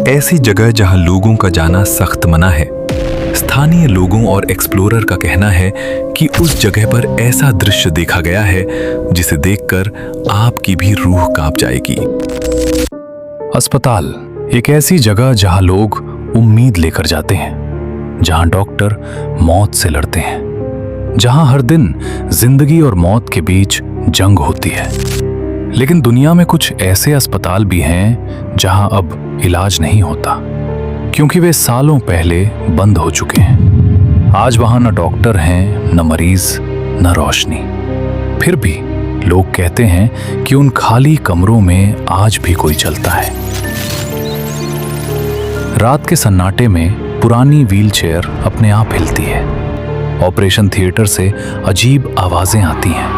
ऐसी जगह जहां लोगों का जाना सख्त मना है। स्थानीय लोगों और एक्सप्लोरर का कहना है कि उस जगह पर ऐसा दृश्य देखा गया है जिसे देखकर आपकी भी रूह कांप जाएगी। अस्पताल एक ऐसी जगह जहां लोग उम्मीद लेकर जाते हैं, जहां डॉक्टर मौत से लड़ते हैं, जहां हर दिन जिंदगी और मौत के बीच जंग होती है। लेकिन दुनिया में कुछ ऐसे अस्पताल भी हैं जहां अब इलाज नहीं होता, क्योंकि वे सालों पहले बंद हो चुके हैं। आज वहां न डॉक्टर हैं, न मरीज, न रोशनी। फिर भी लोग कहते हैं कि उन खाली कमरों में आज भी कोई चलता है। रात के सन्नाटे में पुरानी व्हीलचेयर अपने आप हिलती है। ऑपरेशन थिएटर से अजीब आवाजें आती हैं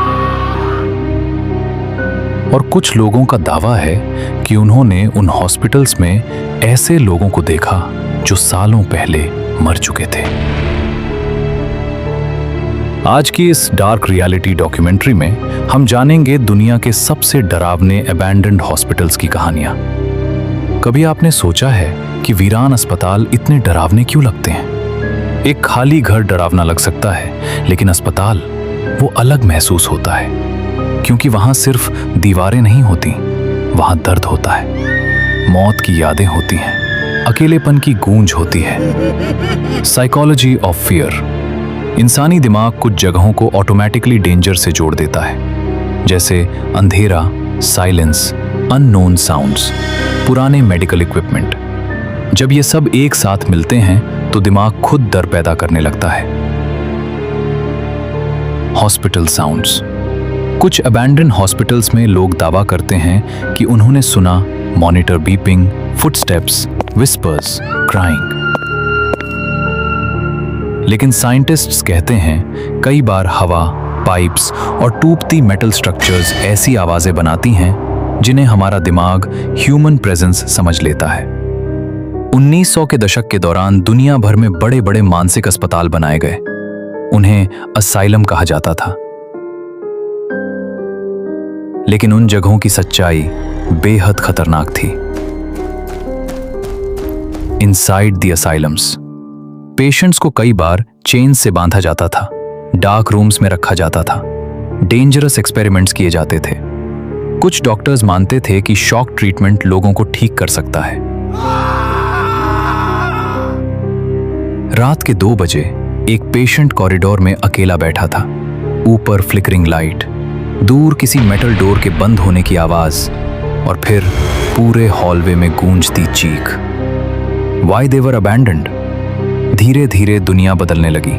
और कुछ लोगों का दावा है कि उन्होंने उन हॉस्पिटल्स में ऐसे लोगों को देखा जो सालों पहले मर चुके थे। आज की इस डार्क रियलिटी डॉक्यूमेंट्री में हम जानेंगे दुनिया के सबसे डरावने अबैंडन्ड हॉस्पिटल्स की कहानियां। कभी आपने सोचा है कि वीरान अस्पताल इतने डरावने क्यों लगते हैं? एक खाली घर डरावना लग सकता है, लेकिन अस्पताल वो अलग महसूस होता है, क्योंकि वहां सिर्फ दीवारें नहीं होती, वहां दर्द होता है, मौत की यादें होती हैं, अकेलेपन की गूंज होती है। Psychology of fear. इंसानी दिमाग कुछ जगहों को ऑटोमेटिकली डेंजर से जोड़ देता है, जैसे अंधेरा, साइलेंस, अननोन साउंड्स, पुराने मेडिकल इक्विपमेंट। जब ये सब एक साथ मिलते हैं तो दिमाग खुद डर पैदा करने लगता है। Hospital sounds. कुछ अबैंडन हॉस्पिटल्स में लोग दावा करते हैं कि उन्होंने सुना monitor beeping, footsteps, whispers, crying. लेकिन साइंटिस्ट्स कहते हैं कई बार हवा, पाइप्स और टूटती मेटल स्ट्रक्चर्स ऐसी आवाजें बनाती हैं जिन्हें हमारा दिमाग ह्यूमन प्रेजेंस समझ लेता है। 1900 के दशक के दौरान दुनिया भर में बड़े बड़े मानसिक अस्पताल बनाए गए। उन्हें असाइलम कहा जाता था। लेकिन उन जगहों की सच्चाई बेहद खतरनाक थी। इनसाइड द असाइलम्स, पेशेंट्स को कई बार चेन से बांधा जाता था, डार्क रूम्स में रखा जाता था, डेंजरस एक्सपेरिमेंट्स किए जाते थे। कुछ डॉक्टर्स मानते थे कि शॉक ट्रीटमेंट लोगों को ठीक कर सकता है। रात के 2 बजे एक पेशेंट कॉरिडोर में अकेला बैठा था। ऊपर फ्लिकरिंग लाइट, दूर किसी मेटल डोर के बंद होने की आवाज, और फिर पूरे हॉलवे में गूंजती चीख। Why they were abandoned? धीरे धीरे दुनिया बदलने लगी।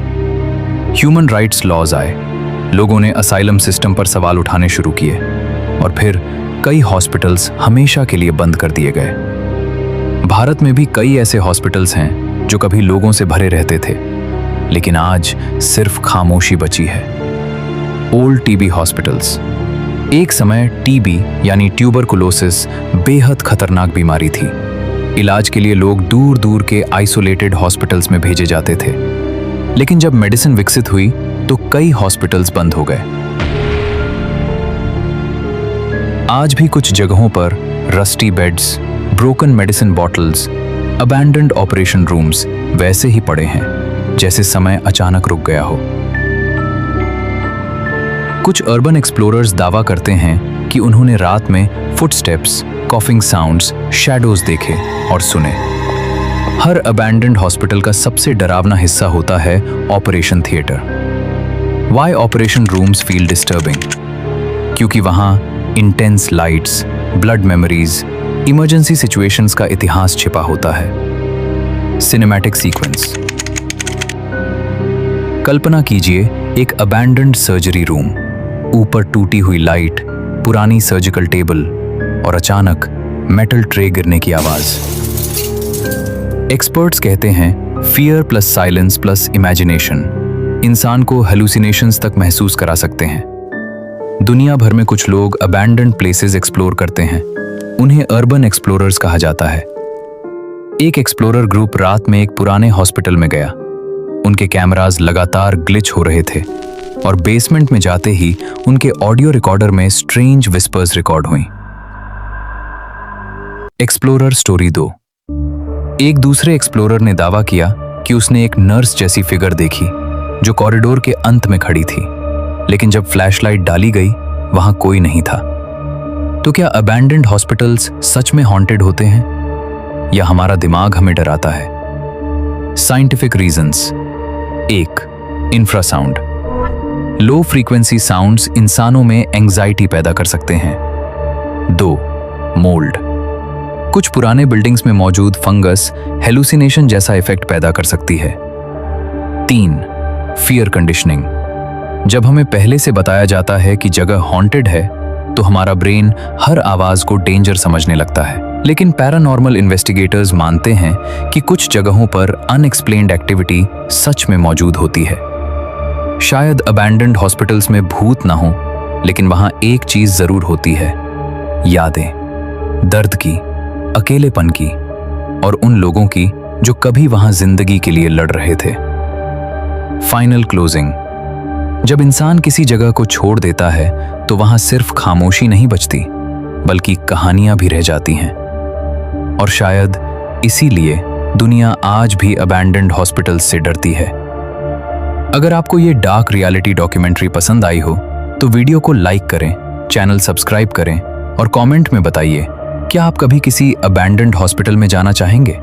ह्यूमन राइट्स लॉज आए, लोगों ने असाइलम सिस्टम पर सवाल उठाने शुरू किए, और फिर कई हॉस्पिटल्स हमेशा के लिए बंद कर दिए गए। भारत में भी कई ऐसे हॉस्पिटल्स हैं जो कभी लोगों से भरे रहते थे, लेकिन आज सिर्फ खामोशी बची है। Old TB hospitals. एक समय टीबी यानी ट्यूबरकुलोसिस बेहद खतरनाक बीमारी थी। इलाज के लिए लोग दूर दूर के आइसोलेटेड हॉस्पिटल्स में भेजे जाते थे। लेकिन जब मेडिसिन विकसित हुई तो कई हॉस्पिटल्स बंद हो गए। आज भी कुछ जगहों पर rusty beds, broken medicine bottles, abandoned operation rooms वैसे ही पड़े हैं जैसे समय अचानक रुक गया हो। कुछ अर्बन एक्सप्लोरर्स दावा करते हैं कि उन्होंने रात में फुटस्टेप्स, कॉफिंग साउंड्स, शैडोज देखे और सुने। हर अबैंडन्ड हॉस्पिटल का सबसे डरावना हिस्सा होता है operation theatre. Why operation rooms feel disturbing? क्योंकि वहां intense lights, blood memories, emergency situations का इतिहास छिपा होता है। Cinematic sequence. कल्पना कीजिए एक अबैंडन्ड सर्जरी रूम, ऊपर टूटी हुई लाइट, पुरानी सर्जिकल टेबल और अचानक मेटल ट्रे गिरने की आवाज। एक्सपर्ट्स कहते हैं fear plus silence plus imagination इंसान को हेलुसिनेशंस तक महसूस करा सकते हैं। दुनिया भर में कुछ लोग अबैंडन्ड प्लेसेस एक्सप्लोर करते हैं। उन्हें अर्बन एक्सप्लोरर्स कहा जाता है। एक एक्सप्लोरर ग्रुप रात में एक पुराने हॉस्पिटल में गया। उनके कैमरास लगातार ग्लिच हो रहे थे और बेसमेंट में जाते ही उनके ऑडियो रिकॉर्डर में स्ट्रेंज विस्पर्स रिकॉर्ड हुई। Explorer story 2। एक दूसरे एक्सप्लोरर ने दावा किया कि उसने एक नर्स जैसी फिगर देखी जो कॉरिडोर के अंत में खड़ी थी, लेकिन जब फ्लैशलाइट डाली गई वहां कोई नहीं था। तो क्या अबैंडन्ड हॉस्पिटल्स सच में हॉन्टेड होते हैं या हमारा दिमाग हमें डराता है? Scientific reasons. 1. Infrasound. Low frequency sounds इंसानों में एंजाइटी पैदा कर सकते हैं। 2. मोल्ड। कुछ पुराने बिल्डिंग्स में मौजूद फंगस हेलुसिनेशन जैसा इफेक्ट पैदा कर सकती है। 3. Fear conditioning. जब हमें पहले से बताया जाता है कि जगह हॉन्टेड है तो हमारा ब्रेन हर आवाज को डेंजर समझने लगता है। लेकिन पैरानॉर्मल इन्वेस्टिगेटर्स मानते हैं कि कुछ जगहों पर अनएक्सप्लेन्ड एक्टिविटी सच में मौजूद होती है। शायद अबैंडन्ड हॉस्पिटल्स में भूत ना हो, लेकिन वहां एक चीज जरूर होती है, यादें, दर्द की, अकेलेपन की और उन लोगों की जो कभी वहां जिंदगी के लिए लड़ रहे थे। Final closing. जब इंसान किसी जगह को छोड़ देता है तो वहां सिर्फ खामोशी नहीं बचती, बल्कि कहानियां भी रह जाती हैं। और शायद इसीलिए दुनिया आज भी अबैंडन्ड हॉस्पिटल्स से डरती है। अगर आपको ये डार्क रियलिटी डॉक्यूमेंट्री पसंद आई हो तो वीडियो को लाइक करें, चैनल सब्सक्राइब करें और कमेंट में बताइए क्या आप कभी किसी अबैंडन्ड हॉस्पिटल में जाना चाहेंगे।